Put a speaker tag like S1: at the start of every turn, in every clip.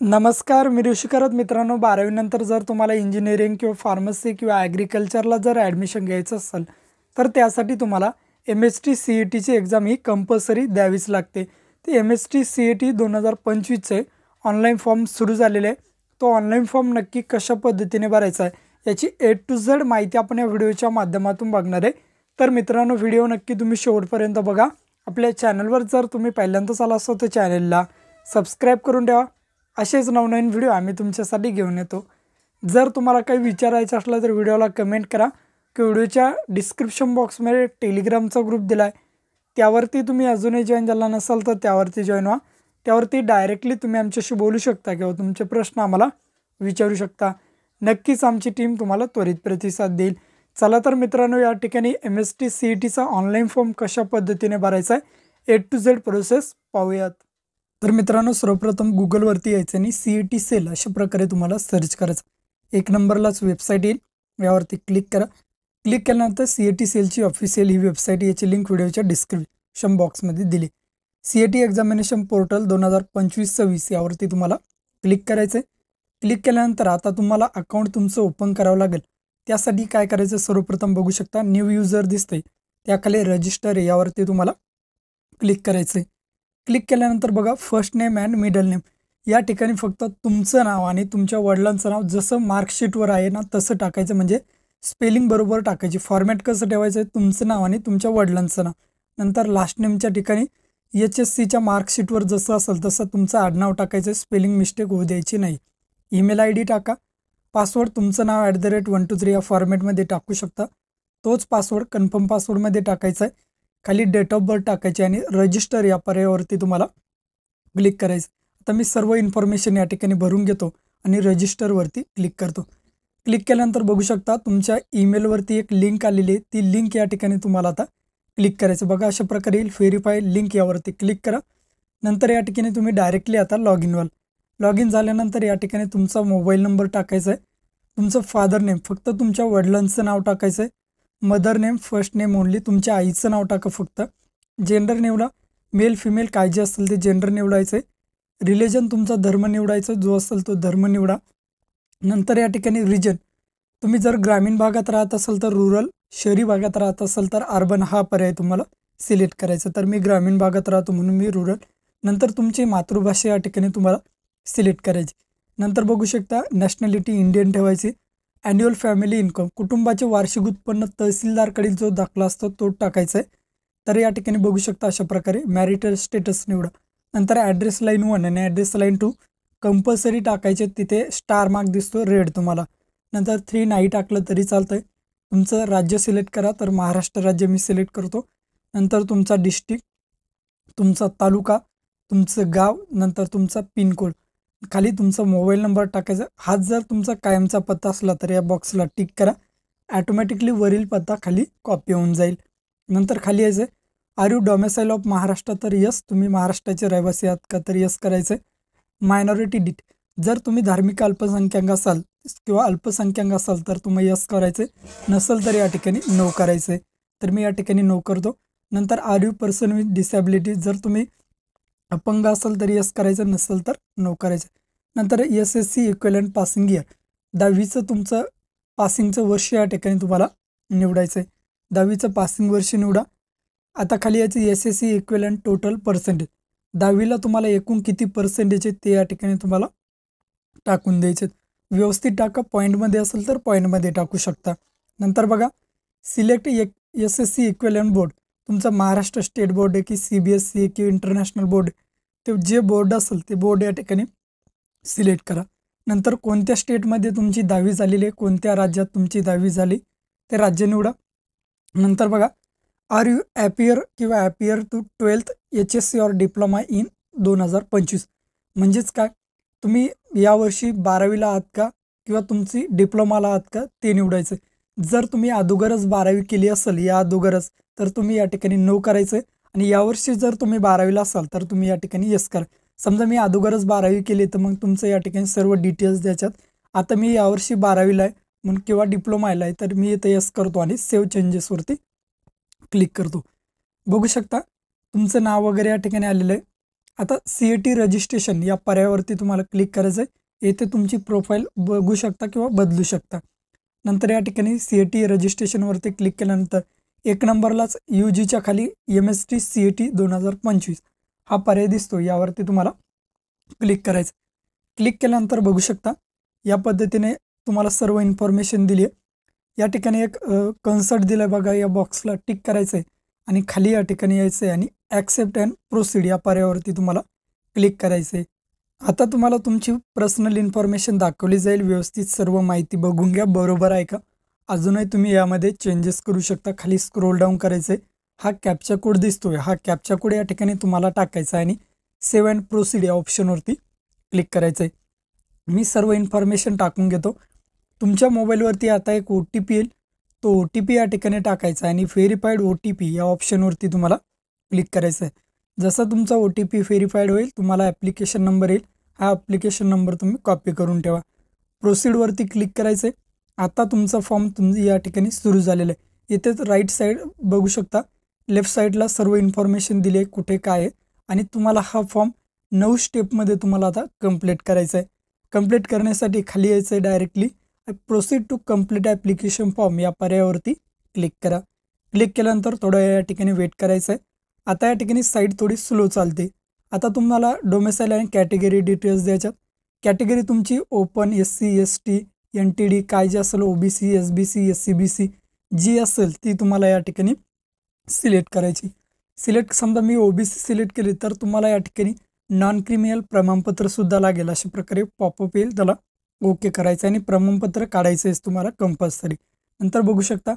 S1: नमस्कार, मी ऋषिकरत मित्रांनो. 12वी नंतर जर तुम्हाला इंजिनिअरिंग किंवा फार्मसी किंवा ॲग्रिकल्चरला जर ॲडमिशन घ्यायचं असेल, तर त्यासाठी तुम्हाला MST CETची एक्झाम ही कंपल्सरी द्यावीच लागते. ते MST CET 2025चे ऑनलाईन फॉर्म सुरू झालेले आहे. तो ऑनलाईन फॉर्म नक्की कशा पद्धतीने भरायचा आहे, याची A to Z माहिती आपण या व्हिडिओच्या माध्यमातून बघणार आहे. तर मित्रांनो, व्हिडिओ नक्की तुम्ही शेवटपर्यंत बघा. आपल्या चॅनलवर जर तुम्ही पहिल्यांदाच आला असाल तर चॅनलला सबस्क्राईब करून ठेवा. असेच नवनवीन व्हिडिओ आम्ही तुमच्यासाठी घेऊन येतो. जर तुम्हाला काही विचारायचं असलं तर व्हिडिओला कमेंट करा की व्हिडिओच्या डिस्क्रिप्शन बॉक्समध्ये टेलिग्रामचा ग्रुप दिला आहे, त्यावरती तुम्ही अजूनही जॉईन झाला नसाल तर त्यावरती जॉईन व्हा. त्यावरती डायरेक्टली तुम्ही आमच्याशी बोलू शकता किंवा तुमचे प्रश्न आम्हाला विचारू शकता. नक्कीच आमची टीम तुम्हाला त्वरित प्रतिसाद देईल. चला तर मित्रांनो, या ठिकाणी MST CETचा ऑनलाईन फॉर्म कशा पद्धतीने भरायचा आहे, A to Z प्रोसेस पाहूयात. तर मित्रांनो, सर्वप्रथम गुगलवरती यायचं आणि CET सेल अशा प्रकारे तुम्हाला सर्च करायचं. 1 नंबरलाच वेबसाईट येईल, यावरती क्लिक करा. क्लिक केल्यानंतर CET सेलची ऑफिशियल ही वेबसाईट, याची लिंक व्हिडिओच्या डिस्क्रिप्शन बॉक्समध्ये दिली. CET एक्झामिनेशन पोर्टल 2025-26 यावरती तुम्हाला क्लिक करायचं आहे. क्लिक केल्यानंतर आता तुम्हाला अकाउंट तुमचं ओपन करावं लागेल. त्यासाठी काय करायचं, सर्वप्रथम बघू शकता न्यू युजर दिसतंय, त्याखाली रजिस्टर यावरती तुम्हाला क्लिक करायचं आहे. क्लिक केल्यानंतर बघा first name and middle name, या ठिकाणी फक्त तुमचं नाव आणि तुमच्या वडिलांचं नाव जसं मार्कशीटवर आहे ना तसं टाकायचं, म्हणजे स्पेलिंग बरोबर टाकायची. फॉर्मॅट कसं ठेवायचं आहे, तुमचं नाव आणि तुमच्या वडिलांचं नाव. नंतर लास्ट नेमच्या ठिकाणी HSCच्या मार्कशीटवर जसं असेल तसं तुमचं आडनाव टाकायचं, स्पेलिंग मिस्टेक होऊ द्यायची नाही. ईमेल ID टाका. पासवर्ड तुमचं नाव @123 या फॉर्मॅटमध्ये टाकू शकता. तोच पासवर्ड कन्फर्म पासवर्डमध्ये टाकायचा आहे. खाली डेट ऑफ बर्थ टाकायची आणि रजिस्टर या पर्यायावरती तुम्हाला क्लिक करायचं. आता मी सर्व इन्फॉर्मेशन या ठिकाणी भरून घेतो आणि रजिस्टरवरती क्लिक करतो. क्लिक केल्यानंतर बघू शकता तुमच्या ईमेलवरती एक लिंक आलेली आहे. ती लिंक या ठिकाणी तुम्हाला आता क्लिक करायचं. बघा अशा प्रकारे येईल, व्हेरीफाय लिंक यावरती क्लिक करा. नंतर या ठिकाणी तुम्ही डायरेक्टली आता लॉग इन व्हाल. लॉग इन झाल्यानंतर या ठिकाणी तुमचा मोबाईल नंबर टाकायचा आहे. तुमचं फादर नेम फक्त तुमच्या वडिलांचं नाव टाकायचं आहे. Mother name first name only, तुमच्या आईचं नाव टाका फक्त. जेंडर निवडा, मेल फिमेल काय जे असेल ते जेंडर निवडायचं आहे. रिलिजन तुमचा धर्म निवडायचा, जो असेल तो धर्म निवडा. नंतर या ठिकाणी रिजन, तुम्ही जर ग्रामीण भागात राहत असाल तर रुरल, शहरी भागात राहत असाल तर अर्बन हा पर्याय तुम्हाला सिलेक्ट करायचा. तर मी ग्रामीण भागात राहतो म्हणून मी रुरल. नंतर तुमची मातृभाषा या ठिकाणी तुम्हाला सिलेक्ट करायची. नंतर बघू शकता नॅशनॅलिटी इंडियन ठेवायची. ॲन्युअल फॅमिली इन्कम, कुटुंबाचे वार्षिक उत्पन्न तहसीलदारकडील जो दाखला असतो तो टाकायचा आहे. तर या ठिकाणी बघू शकता अशा प्रकारे मॅरिटल स्टेटस निवडा. नंतर ॲड्रेस लाईन 1 आणि ॲड्रेस लाईन 2 कंपल्सरी टाकायचे. तिथे स्टार मार्क दिसतो रेड तुम्हाला. नंतर 3 नाही टाकलं तरी चालतं आहे. तुमचं राज्य सिलेक्ट करा, तर महाराष्ट्र राज्य मी सिलेक्ट करतो. नंतर तुमचा डिस्ट्रिक्ट, तुमचा तालुका, तुमचं गाव, नंतर तुमचा पिनकोड, खाली तुमचा मोबाईल नंबर टाकायचा. हाच जर तुमचा कायमचा पत्ता असला तर या बॉक्सला टिक करा. ॲटोमॅटिकली वरील पत्ता खाली कॉपी होऊन जाईल. नंतर खाली यायचं, are you domicile of Maharashtra, तर यस तुम्ही महाराष्ट्राचे रहिवासी आहात का, तर यस करायचं आहे. मायनॉरिटी डिट, जर तुम्ही धार्मिक अल्पसंख्याक असाल किंवा अल्पसंख्याक असाल तर तुम्ही यस करायचं आहे. नसेल तर या ठिकाणी नो करायचं आहे. तर मी या ठिकाणी नो करतो. नंतर are you person with disability, जर तुम्ही अपंग असाल तर यस करायचं, नसेल तर नो करायचं. नंतर SSC इक्विलंट पासिंग इयर, 10वीचं तुमचं पासिंगचं वर्ष या ठिकाणी तुम्हाला निवडायचं आहे. 10वीचं पासिंग वर्ष निवडा. आता खाली यायचं SSC इक्विलंट टोटल पर्सेंटेज, 10वीला तुम्हाला एकूण किती पर्सेंटेज आहे ते या ठिकाणी तुम्हाला टाकून द्यायचे. व्यवस्थित टाका, पॉईंटमध्ये असेल तर पॉईंटमध्ये टाकू शकता. नंतर बघा सिलेक्ट SSC इक्विलंट बोर्ड, तुमचा महाराष्ट्र स्टेट बोर्ड आहे की CBSE किंवा इंटरनॅशनल बोर्ड, ते जे बोर्ड असेल ते बोर्ड या ठिकाणी सिलेक्ट करा. नंतर कोणत्या स्टेटमध्ये तुमची 10वी झालेली आहे, कोणत्या राज्यात तुमची 10वी झाली ते राज्य निवडा. नंतर बघा आर यू ॲपियर किंवा appear to 12th HSC or diploma in 2025, म्हणजेच काय, तुम्ही यावर्षी 12वीला आहात का किंवा तुमची डिप्लोमाला आहात का ते निवडायचं. जर तुम्ही अगोदरच 12वी केली असेल या अगोदरच तर तुम्ही या ठिकाणी नो करायचं आहे. आणि यावर्षी जर तुम्ही 12वीला असाल तर तुम्ही या ठिकाणी यस करा. समजा मी अगोदरच 12वी केली तर मग तुमचं या ठिकाणी सर्व डिटेल्स द्यायच्यात. आता मी यावर्षी 12वीला आहे म्हणून किंवा डिप्लोमाला आहे तर मी इथं यस करतो आणि सेव्ह चेंजेसवरती क्लिक करतो. बघू शकता तुमचं नाव वगैरे या ठिकाणी आलेलं आहे. आता CET रजिस्ट्रेशन या पर्यायावरती तुम्हाला क्लिक करायचं आहे. येथे तुमची प्रोफाईल बघू शकता किंवा बदलू शकता. नंतर या ठिकाणी CET रजिस्ट्रेशनवरती क्लिक केल्यानंतर 1 नंबरलाच UGच्या खाली MST CET 2025 हा पर्याय दिसतो. यावरती तुम्हाला क्लिक करायचं. क्लिक केल्यानंतर बघू शकता या पद्धतीने तुम्हाला सर्व इन्फॉर्मेशन दिली आहे. या ठिकाणी एक कन्सर्ट दिलं आहे बघा, या बॉक्सला टिक करायचं आहे आणि खाली या ठिकाणी यायचं आहे आणि ॲक्सेप्ट अँड प्रोसीड या पर्यायावरती तुम्हाला क्लिक करायचं आहे. आता तुम्हाला तुमची पर्सनल इन्फॉर्मेशन दाखवली जाईल. व्यवस्थित सर्व माहिती बघून घ्या, बरोबर आहे का. अजूनही तुम्ही यामध्ये चेंजेस करू शकता. खाली स्क्रोल डाऊन करायचं आहे. हा कॅप्चा कोड दिसतोय, हा कॅप्चा कोड या ठिकाणी तुम्हाला टाकायचा आहे आणि सेव्ह अँड प्रोसीड या ऑप्शनवरती क्लिक करायचं आहे. मी सर्व इन्फॉर्मेशन टाकून घेतो. तुमच्या मोबाईलवरती आता एक OTP येईल, तो OTP या ठिकाणी टाकायचा आहे आणि व्हेरीफाईड OTP या ऑप्शनवरती तुम्हाला क्लिक करायचं आहे. जसा तुमचा OTP व्हेरीफाईड होईल तुम्हाला ॲप्लिकेशन नंबर येईल. हा ॲप्लिकेशन नंबर तुम्ही कॉपी करून ठेवा. प्रोसीडवरती क्लिक करायचं आहे. आता तुमचा फॉर्म या ठिकाणी सुरू झालेला आहे. इथेच राईट साईड बघू शकता, लेफ्ट साईडला सर्व इन्फॉर्मेशन दिली आहे कुठे काय आहे आणि तुम्हाला हा फॉर्म 9 स्टेपमध्ये तुम्हाला आता कंप्लीट करायचा आहे. कंप्लीट करण्यासाठी खाली यायचं आहे, directly proceed to complete application form या पर्यायावरती क्लिक करा. क्लिक केल्यानंतर थोडं या ठिकाणी वेट करायचं आहे. आता या ठिकाणी साईट थोडी स्लो चालते. आता तुम्हाला डोमेसाईल आणि कॅटेगरी डिटेल्स द्यायच्यात. कॅटेगरी तुमची ओपन, SC ST NTD काय जे असेल, OBC SBC SCBC जी असेल ती तुम्हाला या ठिकाणी सिलेक्ट करायची. समजा मी OBC सिलेक्ट केली तर तुम्हाला या ठिकाणी नॉन क्रिमिनल प्रमाणपत्रसुद्धा लागेल. अशा प्रकारे पॉपअप येईल, त्याला ओके करायचं आणि प्रमाणपत्र काढायचं आहे तुम्हाला कंपल्सरी. नंतर बघू शकता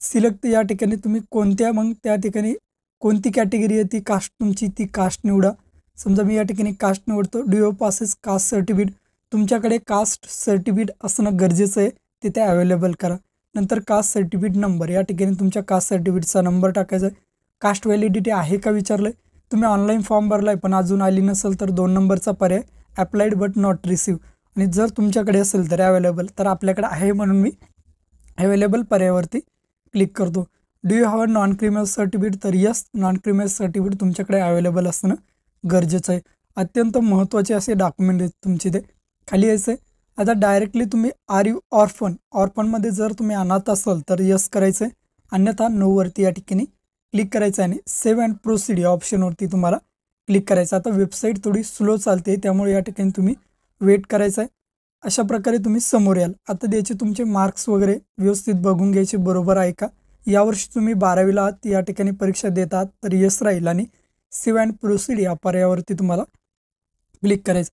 S1: सिलेक्ट या ठिकाणी तुम्ही कोणत्या, मग त्या ठिकाणी कोणती कॅटेगरी आहे ती कास्ट तुमची, ती कास्ट निवडा. समजा मी या ठिकाणी कास्ट निवडतो. Do you passes caste certificate, तुमच्याकडे कास्ट सर्टिफिकेट असणं गरजेचं आहे, तिथे अवेलेबल करा. नंतर कास्ट सर्टिफिकेट नंबर, या ठिकाणी तुमच्या कास्ट सर्टिफिकेटचा नंबर टाकायचा आहे. कास्ट व्हॅलिडिटी आहे का विचारलं आहे. तुम्ही ऑनलाईन फॉर्म भरला आहे पण अजून आली नसेल तर 2 नंबरचा पर्याय अप्लाइड बट नॉट रिसीव, आणि जर तुमच्याकडे असेल तर अवेलेबल, तर आपल्याकडे आहे म्हणून मी अवेलेबल पर्यायावरती क्लिक करतो. Do you have a non criminal certificate, तर यस, नॉन क्रिमिनल सर्टिफिकेट तुमच्याकडे अवेलेबल असणं गरजेचं आहे. अत्यंत महत्त्वाचे असे डॉक्युमेंट आहेत तुमचे ते. खाली यायचं आहे. आता डायरेक्टली तुम्ही आर यू ऑर्फनमध्ये जर तुम्ही अनाथ असाल तर यस करायचं आहे, अन्यथा नोवरती या ठिकाणी क्लिक करायचं आहे आणि सेव्ह अँड प्रोसीड या ऑप्शनवरती तुम्हाला क्लिक करायचं. आता वेबसाईट थोडी स्लो चालते त्यामुळे या ठिकाणी तुम्ही वेट करायचं आहे. अशा प्रकारे तुम्ही समोर याल. आता द्यायचे तुमचे मार्क्स वगैरे व्यवस्थित बघून घ्यायचे, बरोबर आहे का. यावर्षी तुम्ही 12वीला आहात, या ठिकाणी परीक्षा देतात तर यस राहील आणि सेव्ह अँड प्रोसीड या पर्यायावरती तुम्हाला क्लिक करायचं.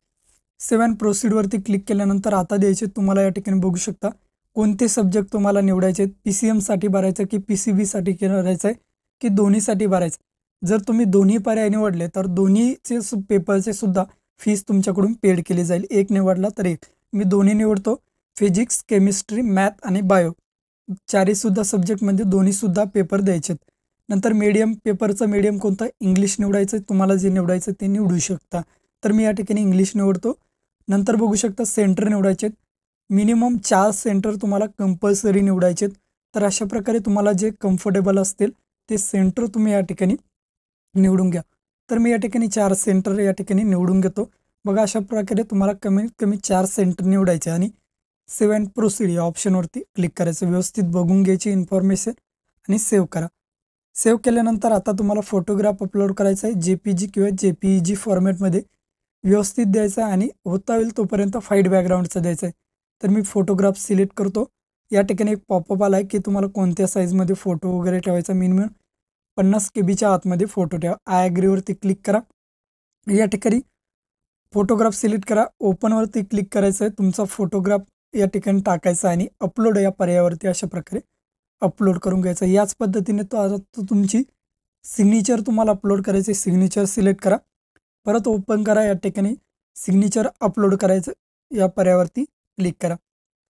S1: सेव्ह अँड प्रोसीडवरती क्लिक केल्यानंतर आता द्यायचे तुम्हाला या ठिकाणी बघू शकता कोणते सब्जेक्ट तुम्हाला निवडायचे आहेत. PCMसाठी भरायचं की PCBसाठी भरायचं आहे की दोन्हीसाठी भरायचं. जर तुम्ही दोन्ही पर्याय निवडले तर दोन्हीचे पेपरचे सुद्धा फीस तुमच्याकडून पेड केली जाईल. एक निवडला तर एक. मी दोन्ही निवडतो, फिजिक्स, केमिस्ट्री, मॅथ आणि बायो, चारहीसुद्धा सब्जेक्टमध्ये दोन्हीसुद्धा पेपर द्यायचे. नंतर मीडियम, पेपरचं मीडियम कोणतं, इंग्लिश निवडायचं. तुम्हाला जे निवडायचं ते निवडू शकता. तर मी या ठिकाणी इंग्लिश निवडतो. नंतर बघू शकता सेंटर निवडायचे. मिनिमम 4 सेंटर तुम्हाला कंपल्सरी निवडायचे. तर अशा प्रकारे तुम्हाला जे कम्फर्टेबल असतील ते सेंटर तुम्ही या ठिकाणी निवडून घ्या. तर मी या ठिकाणी 4 सेंटर या ठिकाणी निवडून घेतो. बघा अशा प्रकारे तुम्हाला कमीत कमी 4 सेंटर निवडायचे आणि सेव्ह अँड प्रोसीड या ऑप्शनवरती क्लिक करायचं. व्यवस्थित बघून घ्यायची इन्फॉर्मेशन आणि सेव्ह करा. सेव्ह केल्यानंतर आता तुम्हाला फोटोग्राफ अपलोड करायचा आहे. JPG किंवा JPEG फॉर्मॅटमध्ये व्यवस्थित द्यायचा आहे आणि होता होईल तोपर्यंत फाईट बॅकग्राऊंडचा द्यायचा आहे. तर मी फोटोग्राफ सिलेक्ट करतो. या ठिकाणी एक पॉपअप आला आहे की तुम्हाला कोणत्या साईजमध्ये फोटो वगैरे ठेवायचा. मिनिमम 50 KB आतमध्ये फोटो ठेवा. आय ॲग्रीवरती क्लिक करा. या ठिकाणी फोटोग्राफ सिलेक्ट करा. ओपनवरती क्लिक करायचं आहे. तुमचा फोटोग्राफ या ठिकाणी टाकायचा आणि अपलोड या पर्यायावरती अशा प्रकारे अपलोड करून घ्यायचं. याच पद्धतीने तो तुमची सिग्नेचर तुम्हाला अपलोड करायचे. सिग्नेचर सिलेक्ट करा, परत ओपन करा. या ठिकाणी सिग्नेचर अपलोड करायचं या पर्यायावरती क्लिक करा.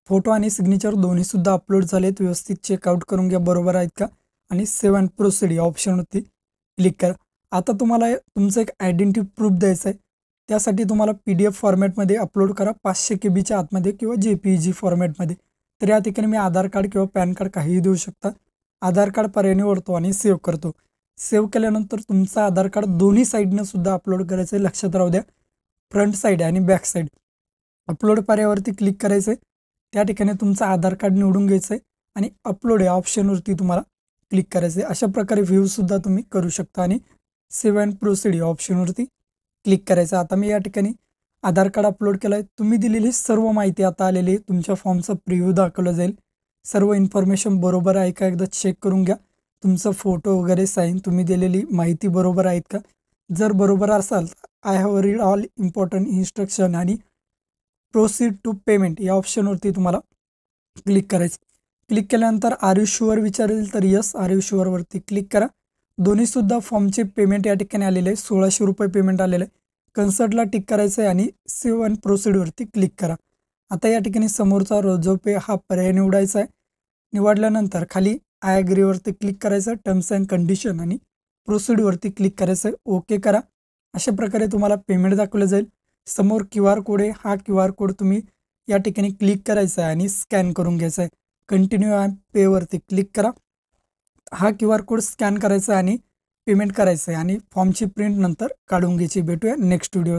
S1: फोटो आणि सिग्नेचर दोन्हीसुद्धा अपलोड झालेत. व्यवस्थित चेकआउट करून घ्या, बरोबर आहेत का, आणि सेव्ह अँड प्रोसीड या ऑप्शनवरती क्लिक करा. आता तुम्हाला तुमचं एक आयडेंटिटी प्रूफ द्यायचं आहे. त्यासाठी तुम्हाला PDF फॉर्मॅटमध्ये अपलोड करा, 500 KB आतमध्ये किंवा JPEG फॉर्मॅटमध्ये. तर या ठिकाणी मी आधार कार्ड किंवा पॅन कार्ड काहीही देऊ शकता. आधार कार्ड पर्याय निवडतो आणि सेव्ह करतो. सेव्ह केल्यानंतर तुमचं आधार कार्ड दोन्ही साईडनं सुद्धा अपलोड करायचं आहे. लक्षात राहू द्या, फ्रंट साईड आणि बॅक साईड. अपलोड पर्यायावरती क्लिक करायचं आहे. त्या ठिकाणी तुमचं आधार कार्ड निवडून घ्यायचं आहे आणि अपलोड या ऑप्शनवरती तुम्हाला क्लिक करायचं आहे. अशा प्रकारे व्ह्यूसुद्धा तुम्ही करू शकता आणि सेव्ह अँड प्रोसीड या ऑप्शनवरती क्लिक करायचं. आता मी या ठिकाणी आधार कार्ड अपलोड केलं आहे. तुम्ही दिलेली सर्व माहिती आता आलेली आहे. तुमच्या फॉर्मचा प्रिव्ह्यू दाखवला जाईल. सर्व इन्फॉर्मेशन बरोबर आहे का एकदा चेक करून घ्या. तुमचा फोटो वगैरे साईन, तुम्ही दिलेली माहिती बरोबर आहेत का. जर बरोबर असाल I have read all important instruction आणि प्रोसीड टू पेमेंट या ऑप्शनवरती तुम्हाला क्लिक करायचं. क्लिक केल्यानंतर आर यू शुअर विचारेल तर यस आर यू शुअरवरती क्लिक करा. दोन्हीसुद्धा फॉर्मचे पेमेंट या ठिकाणी आलेले आहे. 1600 रुपये पेमेंट आलेलं आहे. कन्सर्टला टिक करायचं आहे आणि सेव्ह अँड प्रोसीडवरती क्लिक करा. आता या ठिकाणी समोरचा रोजो पे हा पर्याय निवडायचा आहे. निवडल्यानंतर खाली आय ॲग्रीवरती क्लिक करायचं, टर्म्स अँड कंडिशन आणि प्रोसीडवरती क्लिक करायचं आहे. ओके करा. अशा प्रकारे तुम्हाला पेमेंट दाखवलं जाईल. समोर क्यू आर कोड आहे. हा क्यू आर कोड तुम्ही या ठिकाणी क्लिक करायचा आहे आणि स्कॅन करून घ्यायचा आहे. कंटिन्यू ॲप पेवरती क्लिक करा. हा क्यू आर कोड स्कॅन करायचा आणि पेमेंट करायचं आहे आणि फॉर्मची प्रिंट नंतर काढून घ्यायची. भेटूया नेक्स्ट व्हिडिओ.